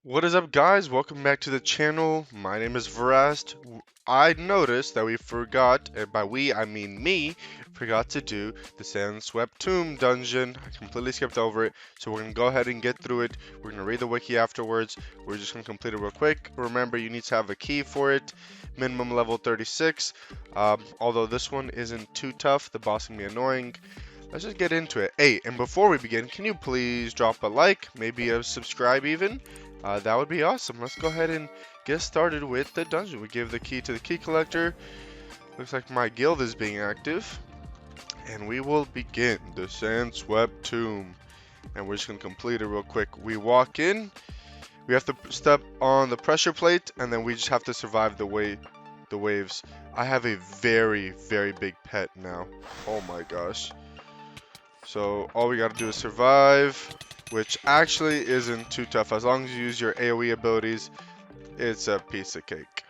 What is up, guys? Welcome back to the channel. My name is Verast. I noticed that we forgot, and by we I mean me, forgot to do the Sand-Swept Tomb dungeon. I completely skipped over it, so we're gonna go ahead and get through it. We're gonna read the wiki afterwards. We're just gonna complete it real quick. Remember, you need to have a key for it. Minimum level 36. Although this one isn't too tough, the boss can be annoying. Let's just get into it. Hey, and before we begin, can you please drop a like, maybe a subscribe even? That would be awesome. Let's go ahead and get started with the dungeon. We give the key to the key collector. Looks like my guild is being active. And we will begin the Sand-Swept Tomb. And we're just going to complete it real quick. We walk in. We have to step on the pressure plate. And then we just have to survive the waves. I have a very, very big pet now. Oh my gosh. So all we gotta do is survive, which actually isn't too tough. As long as you use your AoE abilities, it's a piece of cake.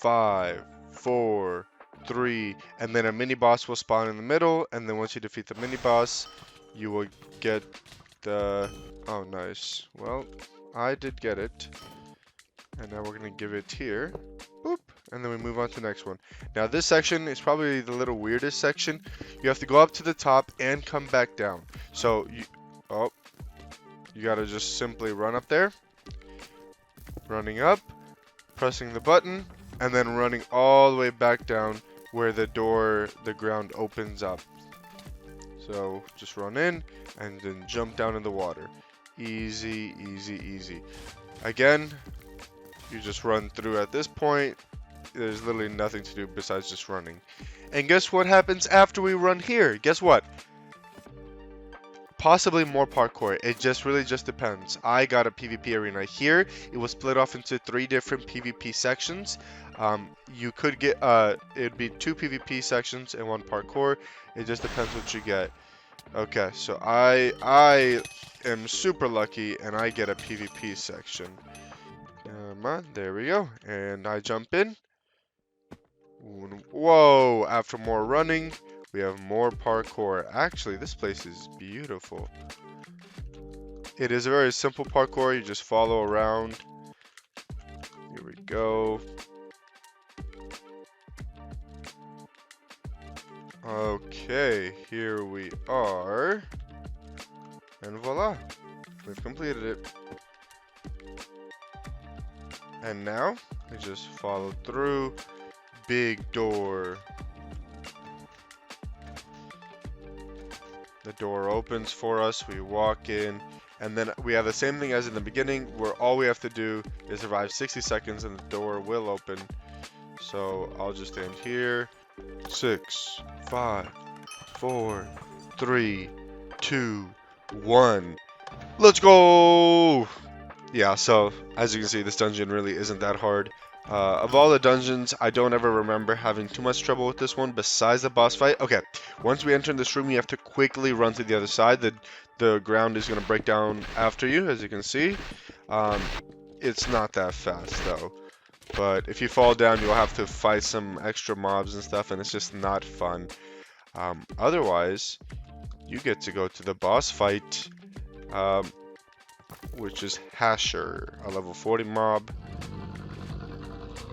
5, 4, 3, and then a mini boss will spawn in the middle, and then once you defeat the mini boss, you will get the... Oh, nice. Well, I did get it. And now we're gonna give it here. Boop. And then we move on to the next one. Now this section is probably the little weirdest section. You have to go up to the top and come back down. So you gotta just simply run up there, running up, pressing the button, and then running all the way back down where the ground opens up. So just run in and then jump down in the water. Easy, easy, easy. Again, you just run through at this point. There's literally nothing to do besides just running. And guess what happens after we run here? Guess what? Possibly more parkour. It just really just depends. I got a PvP arena here. It was split off into 3 different PvP sections. You could get it'd be 2 PvP sections and 1 parkour. It just depends what you get. Okay, so I am super lucky and I get a PvP section. Come on, there we go. And I jump in. Whoa, after more running, we have more parkour. Actually, this place is beautiful. It is a very simple parkour. You just follow around. Here we go. Okay, here we are. And voila, we've completed it. And now, we just follow through. Big door. The door opens for us, we walk in, and then we have the same thing as in the beginning, where all we have to do is survive 60 seconds and the door will open. So I'll just stand here. 6, 5, 4, 3, 2, 1. Let's go! Yeah, so as you can see, this dungeon really isn't that hard. Of all the dungeons, I don't ever remember having too much trouble with this one besides the boss fight. Okay, once we enter in this room, you have to quickly run to the other side. The ground is going to break down after you, as you can see. It's not that fast, though. But if you fall down, you'll have to fight some extra mobs and stuff, and it's just not fun. Otherwise, you get to go to the boss fight, which is Hasher, a level 40 mob.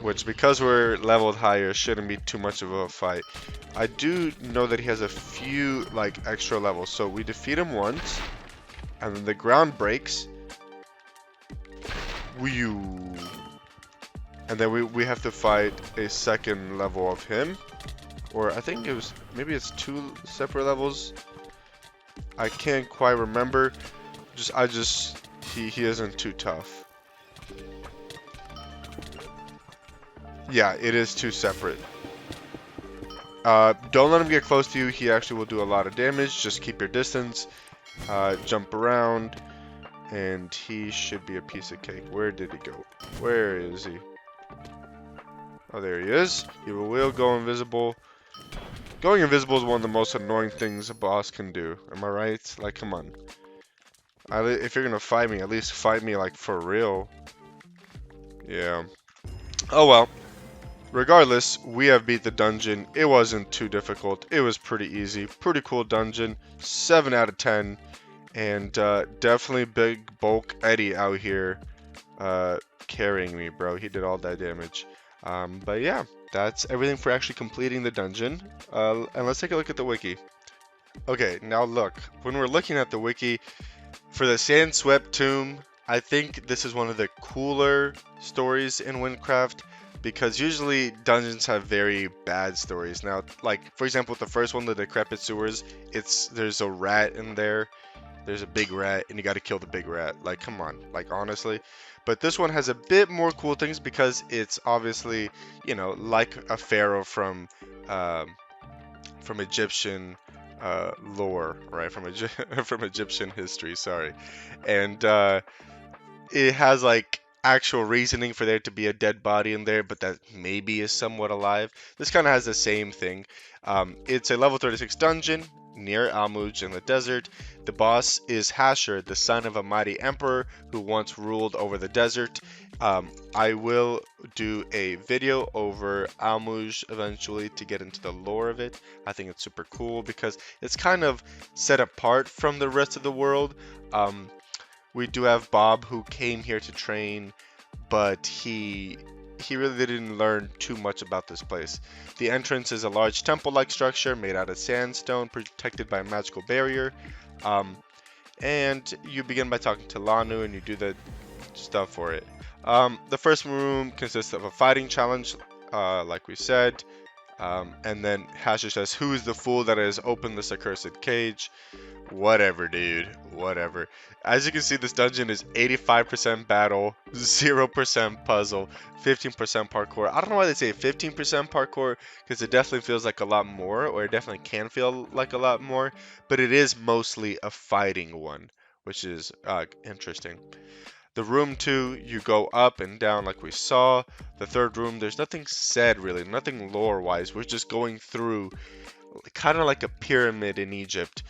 Which, because we're leveled higher, shouldn't be too much of a fight. I do know that he has a few, like, extra levels. So we defeat him once, and then the ground breaks. Whew. And then we have to fight a second level of him. Or I think it was, maybe it's 2 separate levels. I can't quite remember. He isn't too tough. Yeah, it is 2 separate. Don't let him get close to you. He actually will do a lot of damage. Just keep your distance. Jump around. And he should be a piece of cake. Where did he go? Where is he? Oh, there he is. He will go invisible. Going invisible is one of the most annoying things a boss can do. Am I right? Like, come on. If you're gonna fight me, at least fight me, like, for real. Yeah. Oh, well. Regardless, we have beat the dungeon. It wasn't too difficult. It was pretty easy. Pretty cool dungeon. 7 out of 10. And definitely big bulk Eddie out here carrying me, bro. He did all that damage. But yeah, that's everything for actually completing the dungeon. And let's take a look at the wiki. Okay, now look, when we're looking at the wiki for the Sand-Swept Tomb, I think this is one of the cooler stories in Wynncraft because usually dungeons have very bad stories. Now, like for example, the first one, the Decrepit Sewers, there's a rat in there. There's a big rat, and you got to kill the big rat. Like, come on, like honestly. But this one has a bit more cool things because it's obviously, like a pharaoh from Egyptian lore, right? From Egyptian history. Sorry, and it has like actual reasoning for there to be a dead body in there, but that maybe is somewhat alive. This kind of has the same thing. It's a level 36 dungeon near Almuj in the desert. The boss is Hasher, the son of a mighty emperor who once ruled over the desert. I will do a video over Almuj eventually to get into the lore of it. I think it's super cool because it's kind of set apart from the rest of the world. We do have Bob who came here to train, but he really didn't learn too much about this place. The entrance is a large temple-like structure made out of sandstone, protected by a magical barrier. And you begin by talking to Lanu, and you do the stuff for it. The first room consists of a fighting challenge, like we said. And then Hasher says, "Who is the fool that has opened this accursed cage?" Whatever, dude. Whatever. As you can see, this dungeon is 85% battle, 0% puzzle, 15% parkour. I don't know why they say 15% parkour, because it definitely feels like a lot more, or it definitely can feel like a lot more, but it is mostly a fighting one, which is interesting. The room 2, you go up and down like we saw. The third room, there's nothing said really, nothing lore-wise. We're just going through kind of like a pyramid in Egypt,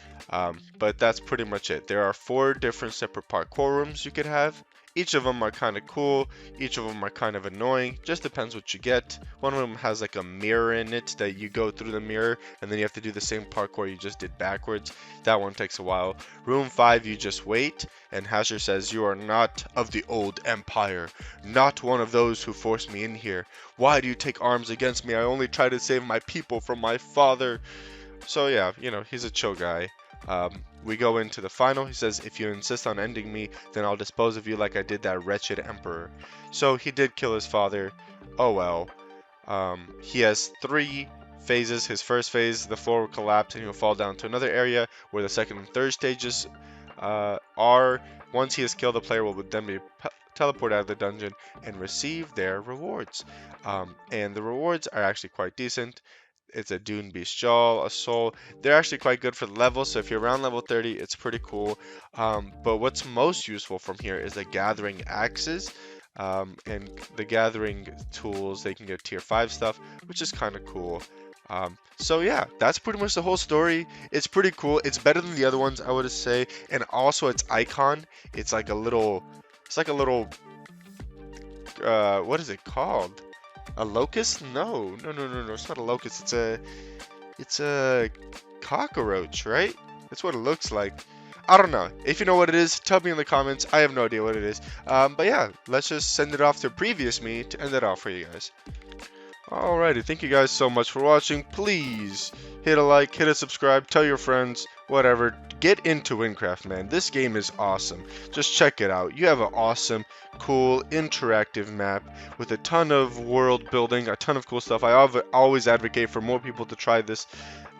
but that's pretty much it. There are 4 different separate parkour rooms you could have. Each of them are kind of cool, each of them are kind of annoying, just depends what you get. One of them has like a mirror in it that you go through the mirror and then you have to do the same parkour you just did backwards. That one takes a while. Room 5, you just wait, and Hasher says, "You are not of the old empire, not one of those who forced me in here. Why do you take arms against me? I only try to save my people from my father." So yeah, he's a chill guy. We go into the final. He says, "If you insist on ending me, then I'll dispose of you like I did that wretched emperor." So he did kill his father. Oh well. He has 3 phases. His first phase, the floor will collapse and he'll fall down to another area where the second and third stages are. Once he is killed, the player will then be teleported out of the dungeon and receive their rewards. And the rewards are actually quite decent. It's a Dune Beast Jaw, a Soul. They're actually quite good for the level, so if you're around level 30, it's pretty cool. But what's most useful from here is the Gathering Axes. And the Gathering tools, they can get tier 5 stuff, which is kind of cool. So yeah, that's pretty much the whole story. It's pretty cool. It's better than the other ones, I would say. And also its icon, it's like a little, what is it called? A locust? No, it's not a locust. It's a cockroach, right? That's what it looks like. I don't know. If you know what it is, tell me in the comments. I have no idea what it is. But yeah, let's just send it off to previous me to end it off for you guys. Alrighty, thank you guys so much for watching. Please hit a like, hit a subscribe, tell your friends, whatever. Get into Wynncraft, man. This game is awesome. Just check it out. You have an awesome, cool, interactive map with a ton of world building, a ton of cool stuff. I always advocate for more people to try this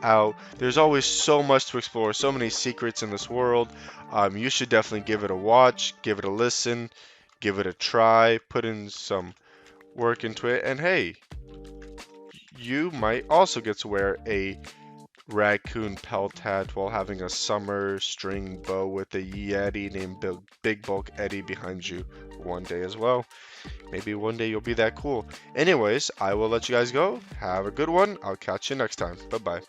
out. There's always so much to explore, so many secrets in this world. You should definitely give it a watch, give it a listen, give it a try, put in some work into it, and hey, you might also get to wear a raccoon pelt hat while having a summer string bow with a Yeti named Big Bulk Eddie behind you one day as well. Maybe one day you'll be that cool. Anyways, I will let you guys go. Have a good one. I'll catch you next time. Bye-bye.